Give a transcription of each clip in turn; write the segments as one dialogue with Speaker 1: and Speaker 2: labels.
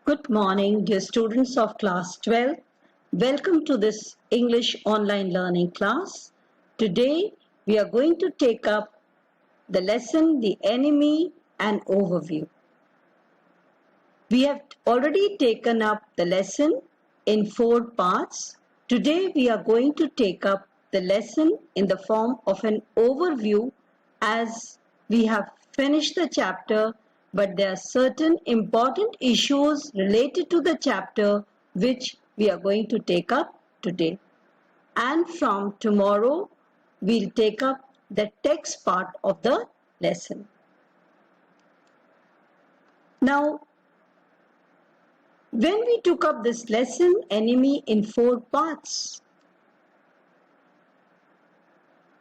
Speaker 1: Good morning, dear students of class 12. Welcome to this English online learning class. Today we are going to take up the lesson The Enemy and Overview. We have already taken up the lesson in 4 parts. Today we are going to take up the lesson in the form of an overview as we have finished the chapter, but there are certain important issues related to the chapter which we are going to take up today. And from tomorrow we'll take up the text part of the lesson. Now, when we took up this lesson, Enemy in 4 parts,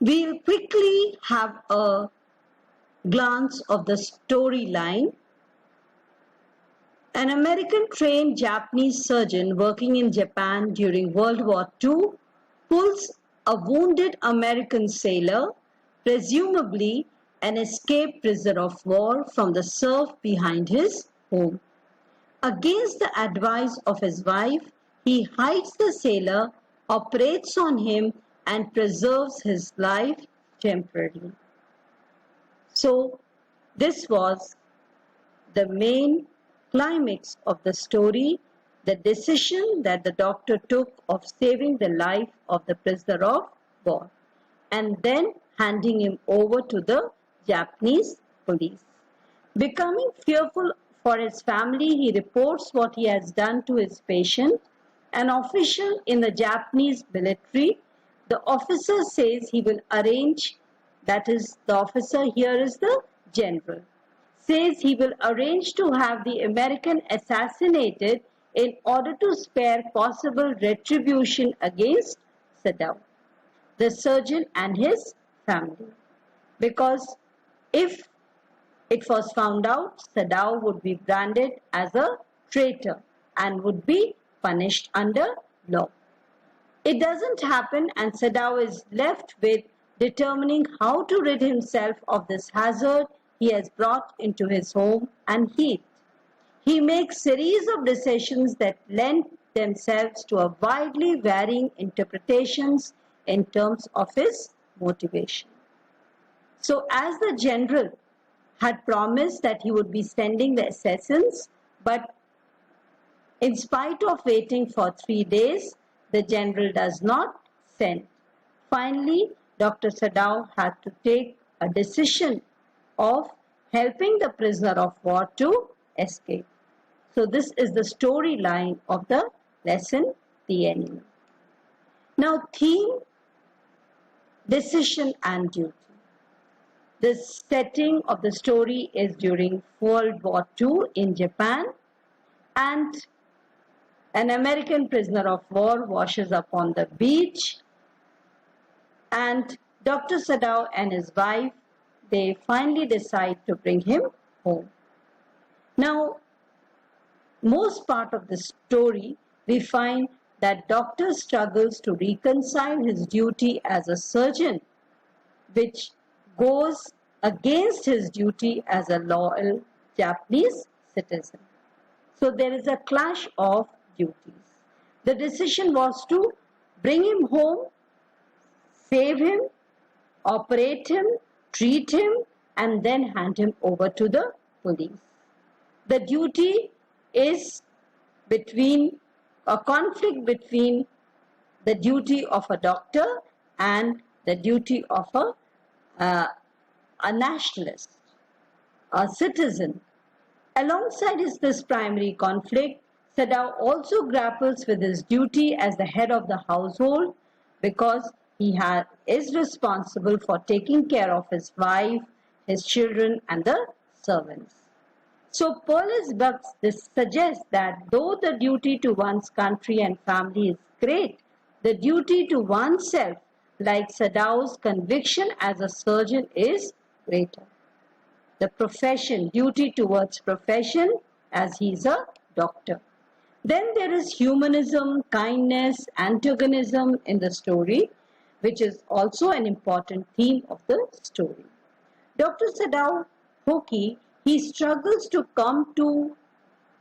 Speaker 1: we'll quickly have a glance of the storyline. An American trained Japanese surgeon working in Japan during World War II pulls a wounded American sailor, presumably an escaped prisoner of war, from the surf behind his home. Against the advice of his wife, he hides the sailor, operates on him, and preserves his life temporarily. So, this was the main climax of the story, the decision that the doctor took of saving the life of the prisoner of war, and then handing him over to the Japanese police. Becoming fearful for his family, he reports what he has done to his patient. An official in the Japanese military, the officer says he will arrange, that is, the officer here is the general, says he will arrange to have the American assassinated in order to spare possible retribution against Sadao, the surgeon and his family. Because if it was found out, Sadao would be branded as a traitor and would be punished under law. It doesn't happen, and Sadao is left with determining how to rid himself of this hazard he has brought into his home and heat. He makes series of decisions that lend themselves to a widely varying interpretations in terms of his motivation. So as the general had promised that he would be sending the assassins, but in spite of waiting for 3 days, the general does not send. Finally, Dr. Sadao had to take a decision of helping the prisoner of war to escape. So this is the storyline of the lesson, The Enemy. Now, theme, decision and duty. The setting of the story is during World War II in Japan, and an American prisoner of war washes up on the beach, and Dr. Sadao and his wife, they finally decide to bring him home. Now, most part of the story, we find that doctor struggles to reconcile his duty as a surgeon, which goes against his duty as a loyal Japanese citizen. So there is a clash of duties. The decision was to bring him home, save him, operate him, treat him, and then hand him over to the police. The duty is between a conflict between the duty of a doctor and the duty of a nationalist, a citizen. Alongside this primary conflict, Sadao also grapples with his duty as the head of the household because he is responsible for taking care of his wife, his children, and the servants. So Perlis Bucks suggests that though the duty to one's country and family is great, the duty to oneself, like Sadao's conviction as a surgeon, is greater. The profession, duty towards profession, as he is a doctor. Then there is humanism, kindness, antagonism in the story, which is also an important theme of the story. Dr. Sadao Hoki, he struggles to come to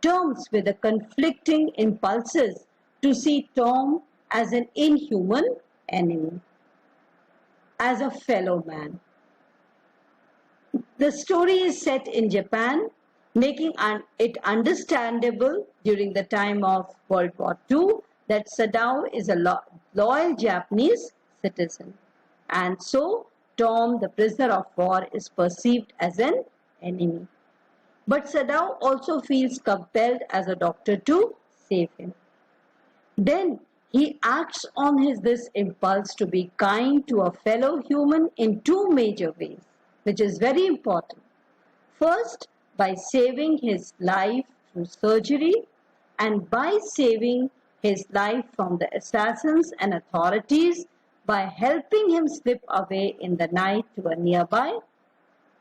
Speaker 1: terms with the conflicting impulses to see Tom as an inhuman enemy, as a fellow man. The story is set in Japan, making it understandable during the time of World War II that Sadao is a loyal Japanese citizen. And so Tom, the prisoner of war, is perceived as an enemy. But Sadao also feels compelled as a doctor to save him. Then he acts on this impulse to be kind to a fellow human in two major ways, which is very important. First, by saving his life through surgery, and by saving his life from the assassins and authorities by helping him slip away in the night to a nearby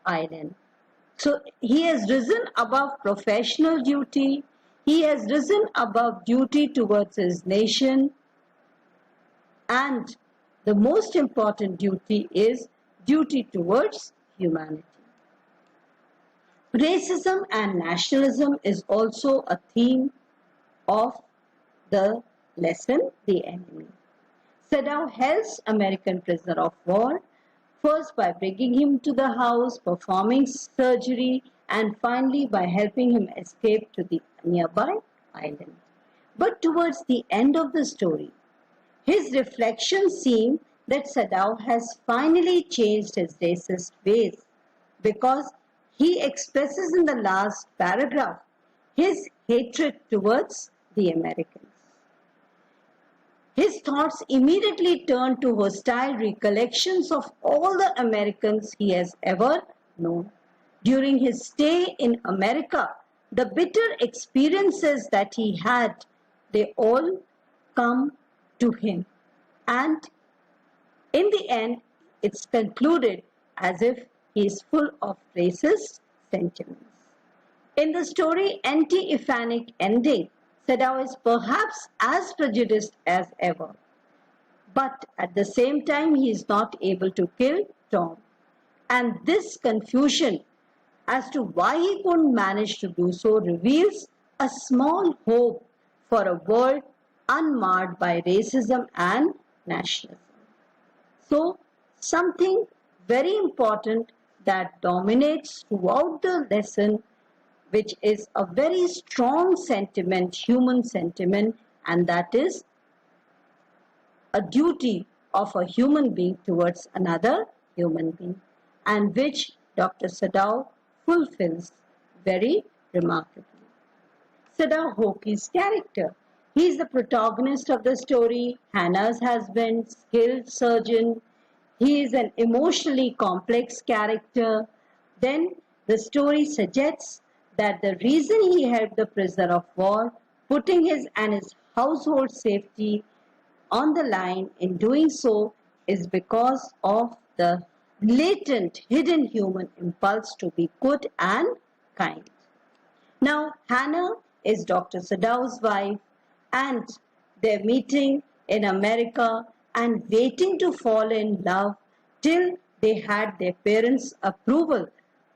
Speaker 1: island. So he has risen above professional duty, he has risen above duty towards his nation, and the most important duty is duty towards humanity. Racism and nationalism is also a theme of the lesson, The Enemy. Sadao helps American prisoner of war, first by bringing him to the house, performing surgery, and finally by helping him escape to the nearby island. But towards the end of the story, his reflections seem that Sadao has finally changed his racist ways, because he expresses in the last paragraph his hatred towards the Americans. His thoughts immediately turn to hostile recollections of all the Americans he has ever known. During his stay in America, the bitter experiences that he had, they all come to him. And in the end, it's concluded as if he is full of racist sentiments. In the story Anti-Iphanic Ending, Sadao is perhaps as prejudiced as ever. But at the same time, he is not able to kill Tom. And this confusion as to why he couldn't manage to do so reveals a small hope for a world unmarred by racism and nationalism. So, something very important that dominates throughout the lesson, which is a very strong sentiment, human sentiment, and that is a duty of a human being towards another human being, and which Dr. Sadao fulfills very remarkably. Sadao Hoki's character. He is the protagonist of the story, Hannah's husband, skilled surgeon. He is an emotionally complex character. Then the story suggests that the reason he helped the prisoner of war, putting his and his household safety on the line in doing so, is because of the latent, hidden human impulse to be good and kind. Now, Hannah is Dr. Sadao's wife, and they're meeting in America and waiting to fall in love till they had their parents' approval,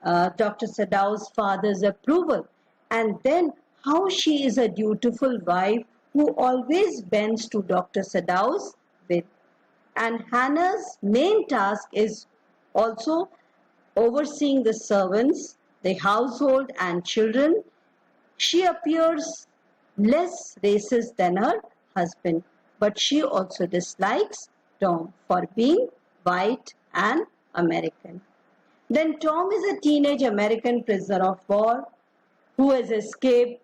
Speaker 1: Dr. Sadao's father's approval. And then how she is a dutiful wife who always bends to Dr. Sadao's will. And Hannah's main task is also overseeing the servants, the household and children. She appears less racist than her husband, but she also dislikes Tom for being white and American. Then Tom is a teenage American prisoner of war who has escaped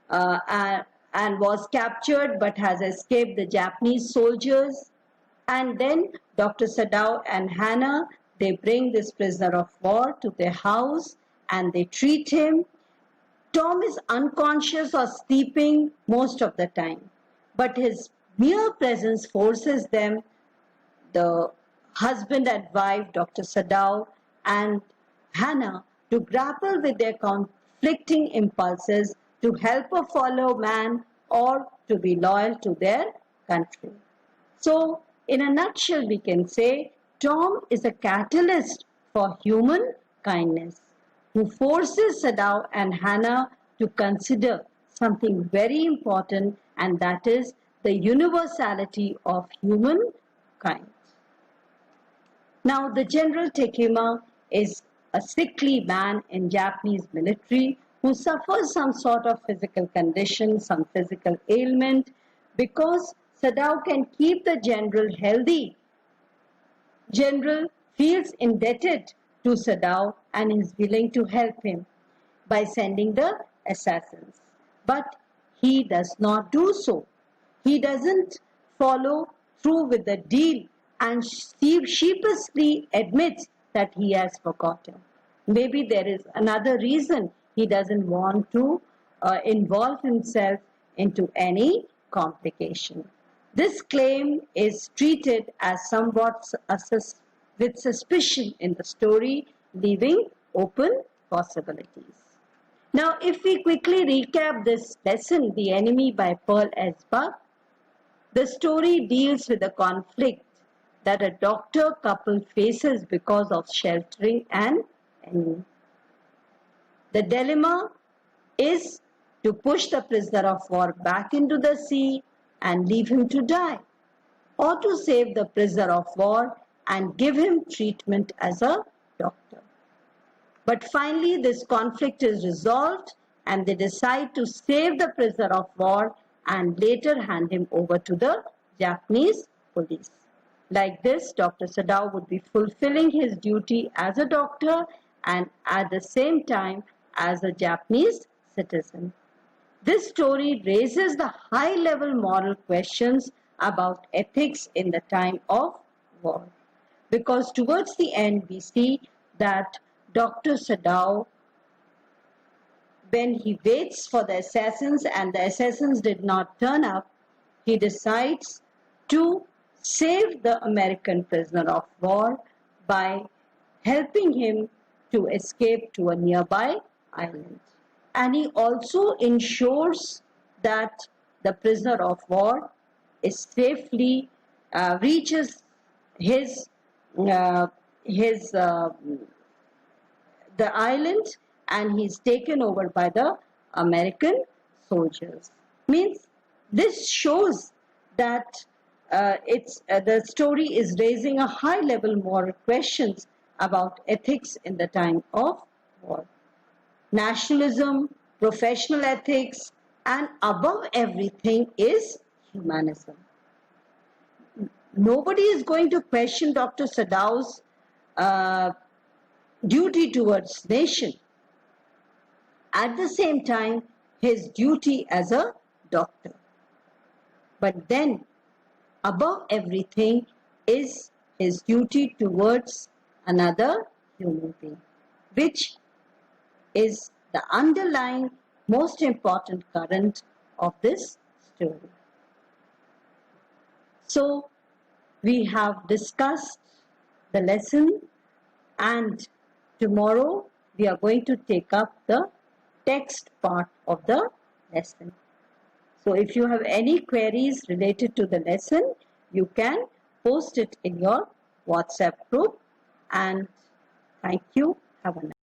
Speaker 1: and was captured but has escaped the Japanese soldiers. And then Dr. Sadao and Hannah, they bring this prisoner of war to their house and they treat him. Tom is unconscious or sleeping most of the time, but his mere presence forces them, the husband and wife, Dr. Sadao and Hannah, to grapple with their conflicting impulses to help a fellow man or to be loyal to their country. So, in a nutshell, we can say Tom is a catalyst for human kindness, who forces Sadao and Hannah to consider something very important, and that is the universality of humankind. Now, the General Takema is a sickly man in Japanese military who suffers some sort of physical condition, some physical ailment. Because Sadao can keep the general healthy, General feels indebted to Sadao and is willing to help him by sending the assassins. But he does not do so. He doesn't follow through with the deal and sheepishly admits that he has forgotten. Maybe there is another reason he doesn't want to involve himself into any complication. This claim is treated as somewhat with suspicion in the story, leaving open possibilities. Now, if we quickly recap this lesson, The Enemy by Pearl S. Buck, the story deals with the conflict that a doctor couple faces because of sheltering an enemy. The dilemma is to push the prisoner of war back into the sea and leave him to die, or to save the prisoner of war and give him treatment as a doctor. But finally, this conflict is resolved and they decide to save the prisoner of war and later hand him over to the Japanese police. Like this, Dr. Sadao would be fulfilling his duty as a doctor and at the same time as a Japanese citizen. This story raises the high-level moral questions about ethics in the time of war. Because towards the end, we see that Dr. Sadao, when he waits for the assassins and the assassins did not turn up, he decides to save the American prisoner of war by helping him to escape to a nearby island. And he also ensures that the prisoner of war is safely reaches the island and he's taken over by the American soldiers. Means this shows that the story is raising a high level moral questions about ethics in the time of war. Nationalism, professional ethics, and above everything is humanism. Nobody is going to question Dr. Sadao's duty towards nation. At the same time, his duty as a doctor. But then, above everything is his duty towards another human being, which is the underlying most important current of this story. So, we have discussed the lesson and tomorrow we are going to take up the text part of the lesson. So, if you have any queries related to the lesson, you can post it in your WhatsApp group, and thank you. Have a nice day.